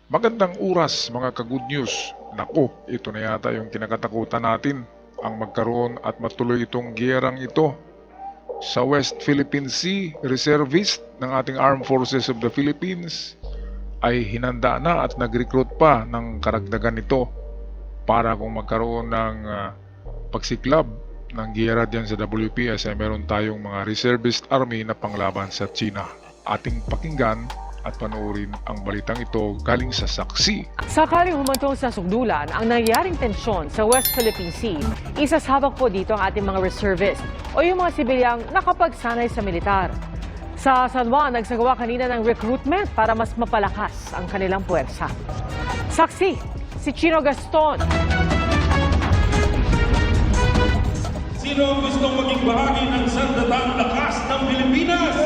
Magandang oras mga ka-good news. Naku, ito na yata yung kinakatakutan natin, ang magkaroon at matuloy itong giyerang ito. Sa West Philippine Sea, reservist ng ating Armed Forces of the Philippines ay hinanda na at nag-recruit pa ng karagdagan nito para kung magkaroon ng pagsiklab ng giyera dyan sa WPS ay meron tayong mga reservist army na panglaban sa China. Ating pakinggan at panoorin ang balitang ito galing sa saksi. Sakaling humantong sa sugdulan ang nangyaring tensyon sa West Philippine Sea, isasabak po dito ang ating mga reservist o yung mga sibilyang nakapagsanay sa militar. Sa San Juan, nagsagawa kanina ng recruitment para mas mapalakas ang kanilang puwersa. Saksi, si Chino Gaston. Sino ang gustong maging bahagi ng sandatang lakas ng Pilipinas?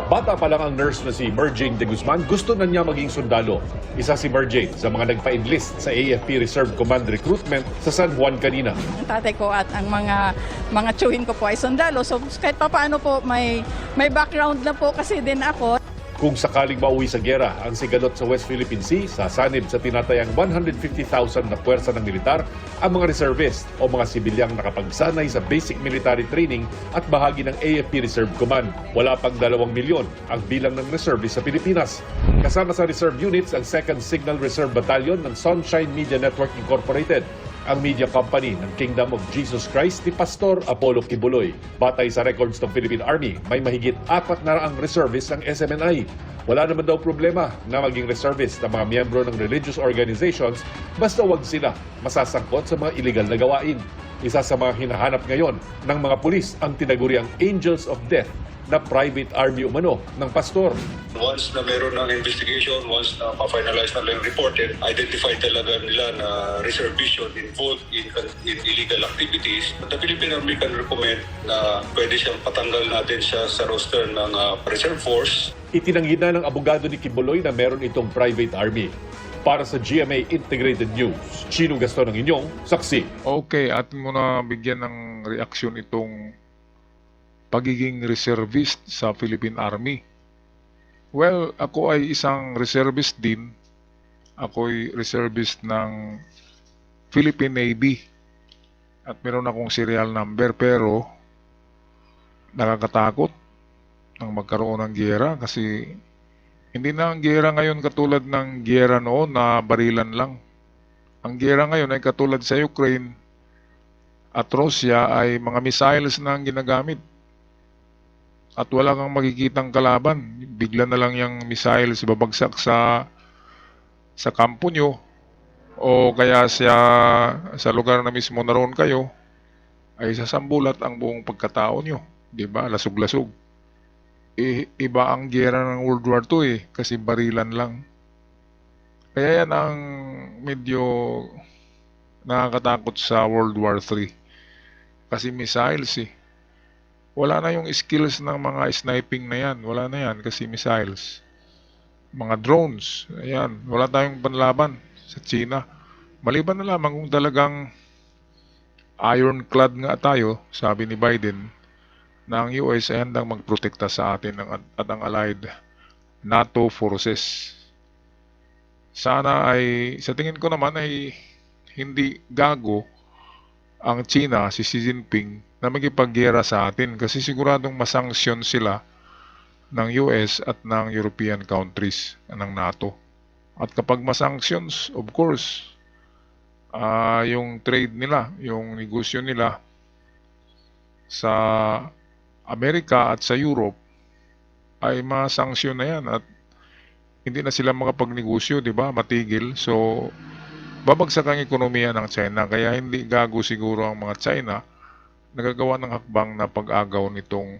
Bata pa lang ang nurse na si Merjane de Guzman, gusto na niya maging sundalo. Isa si Merjane sa mga nagpa-enlist sa AFP Reserve Command Recruitment sa San Juan kanina. Ang tatay ko at ang mga tiyuhin ko po ay sundalo. So kahit paano po may background na po kasi din ako. Kung sakaling mauwi sa giyera ang sigalot sa West Philippine Sea, sasanib sa tinatayang 150,000 na puwersa ng militar ang mga reservist o mga sibilyang nakapagsanay sa basic military training at bahagi ng AFP Reserve Command. Wala pang 2 milyon ang bilang ng reservist sa Pilipinas. Kasama sa reserve units ang 2nd Signal Reserve Battalion ng Sunshine Media Network Incorporated, ang media company ng Kingdom of Jesus Christ ni Pastor Apollo Kibuloy. Batay sa records ng Philippine Army, may mahigit 400 reservists ang SMNI. Wala naman daw problema na maging reservist ng mga miyembro ng religious organizations basta wag sila masasangkot sa mga illegal na gawain. Isa sa mga hinahanap ngayon ng mga pulis ang tinaguriang Angels of Death na private army umano ng pastor. Once na meron ng investigation, once na ma-finalize na lang reported, identify talaga nila na reservation involved in illegal activities. The Philippine Army can recommend na pwede siyang patanggal natin siya sa roster ng reserve force. Itinanggi na ng abogado ni Kibuloy na meron itong private army. Para sa GMA Integrated News, Chino Gaston ang inyong saksi. Okay, atin mo na bigyan ng reaksyon itong pagiging reservist sa Philippine Army. Well, ako ay isang reservist din. Ako ay reservist ng Philippine Navy. At meron akong serial number pero nakakatakot ang magkaroon ng giyera kasi hindi na ang giyera ngayon katulad ng giyera noon na barilan lang. Ang giyera ngayon ay katulad sa Ukraine at Russia ay mga missiles na ang ginagamit. At wala kang makikitang kalaban. Bigla na lang yung missiles babagsak sa kampo nyo o kaya sa lugar na mismo naroon kayo ay sasambulat ang buong pagkatao nyo. Diba? Lasog-lasog. Iba ang giyera ng World War II kasi barilan lang. Kaya yan ang medyo nakakatakot sa World War III. Kasi missiles Wala na yung skills ng mga sniping na yan. Wala na yan kasi missiles. Mga drones. Ayan. Wala tayong panlaban sa China. Maliban na lamang kung talagang ironclad nga tayo, sabi ni Biden, na ang US ay handang magprotekta sa atin at ang allied NATO forces. Sana ay, sa tingin ko naman ay hindi gago ang China, si Xi Jinping, na magipag-giyera sa atin kasi siguradong masanksyon sila ng US at ng European countries ng NATO. At kapag masanctions, of course, yung trade nila, yung negosyo nila sa Amerika at sa Europe ay masanksyon na yan at hindi na sila makapagnegosyo, di ba? Matigil. So, babagsak ang ekonomiya ng China kaya hindi gago siguro ang mga China nagagawa ng hakbang na pag-agaw nitong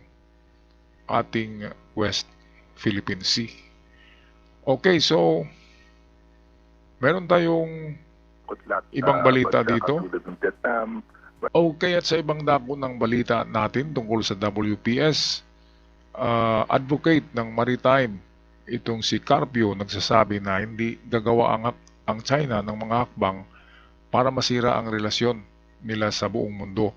ating West Philippine Sea. Okay, so meron tayong ibang balita dito. Okay, at sa ibang dako ng balita natin tungkol sa WPS, advocate ng maritime, itong si Carpio nagsasabi na hindi gagawa ang China ng mga hakbang para masira ang relasyon nila sa buong mundo.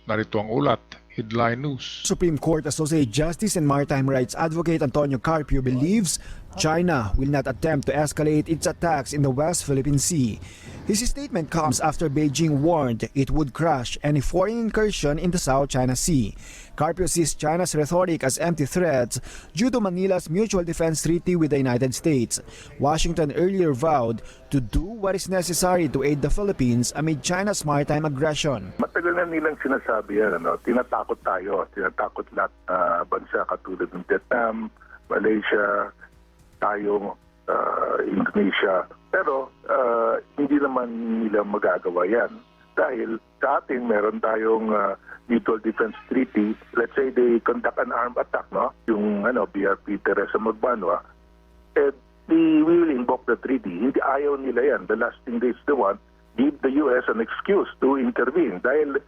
Narito ang ulat, headline news. Supreme Court Associate Justice and Maritime Rights Advocate Antonio Carpio believes China will not attempt to escalate its attacks in the West Philippine Sea. His statement comes after Beijing warned it would crush any foreign incursion in the South China Sea. Carpio sees China's rhetoric as empty threats due to Manila's mutual defense treaty with the United States. Washington earlier vowed to do what is necessary to aid the Philippines amid China's maritime aggression. Matagal na nilang sinasabi yan, tinatakot tayo, tinatakot lahat bansa katulad ng Vietnam, Malaysia, tayo, Indonesia. Pero hindi naman nila magagawa yan. Dahil sa atin meron tayong Mutual Defense Treaty. Let's say they conduct an armed attack, no? Yung BRP Teresa Magbanwa. And we will invoke the treaty. Hindi ayaw nila yan. The last thing they want, give the US an excuse to intervene. Dahil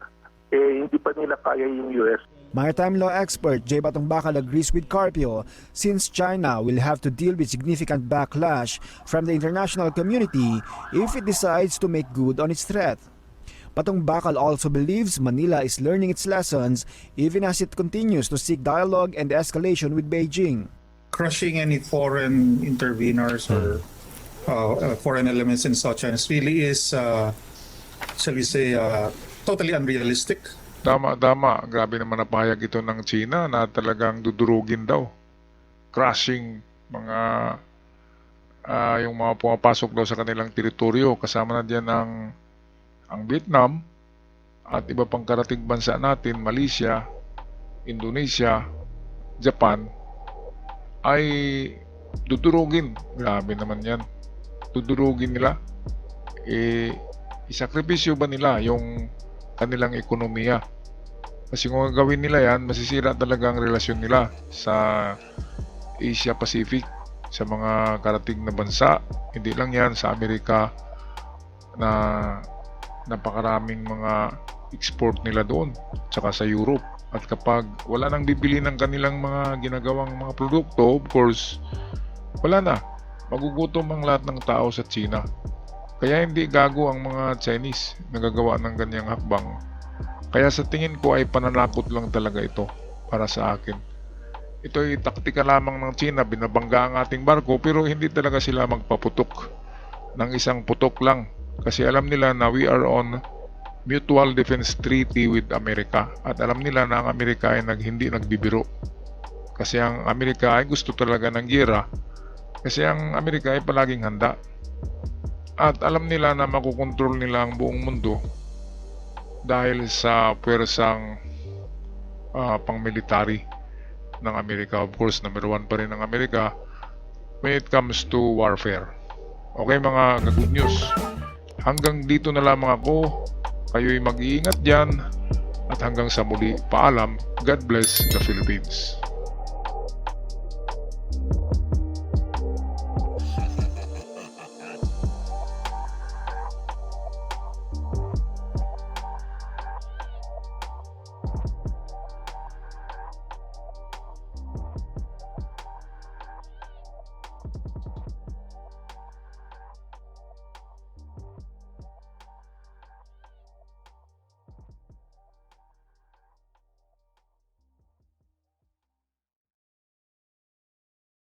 hindi pa nila kaya yung US. Maritime law expert Jay Batong-Bakal agrees with Carpio since China will have to deal with significant backlash from the international community if it decides to make good on its threat. Batong-Bakal also believes Manila is learning its lessons even as it continues to seek dialogue and escalation with Beijing. Crushing any foreign interveners or foreign elements in South China really is, shall we say, totally unrealistic. Tama. Grabe naman napahayag ito ng China na talagang dudurugin daw. Crushing yung mga pumapasok daw sa kanilang teritoryo. Kasama na diyan ang Vietnam at iba pang karating bansa natin, Malaysia, Indonesia, Japan, ay dudurugin. Grabe naman yan. Dudurugin nila. Isakripisyo ba nila yung kanilang ekonomiya? Kasi kung gawin nila yan, masisira talaga ang relasyon nila sa Asia Pacific, sa mga karating na bansa. Hindi lang yan, sa Amerika na napakaraming mga export nila doon, tsaka sa Europe. At kapag wala nang bibili ng kanilang mga ginagawang mga produkto, of course, wala na. Magugutom ang lahat ng tao sa China. Kaya hindi gago ang mga Chinese na gagawa ng ganyang hakbang. Kaya sa tingin ko ay pananakot lang talaga ito para sa akin. Ito ay taktika lamang ng China, binabangga ang ating barko pero hindi talaga sila magpaputok ng isang putok lang. Kasi alam nila na we are on Mutual Defense Treaty with America. At alam nila na ang Amerika ay hindi nagbibiro. Kasi ang Amerika ay gusto talaga ng giyera. Kasi ang Amerika ay palaging handa. At alam nila na makukontrol nila ang buong mundo dahil sa puwersang pang-military ng Amerika. Of course, number 1 pa rin ng Amerika when it comes to warfare. Okay mga good news. Hanggang dito na lamang ako. Kayo'y mag-iingat dyan. At hanggang sa muli, paalam. God bless the Philippines.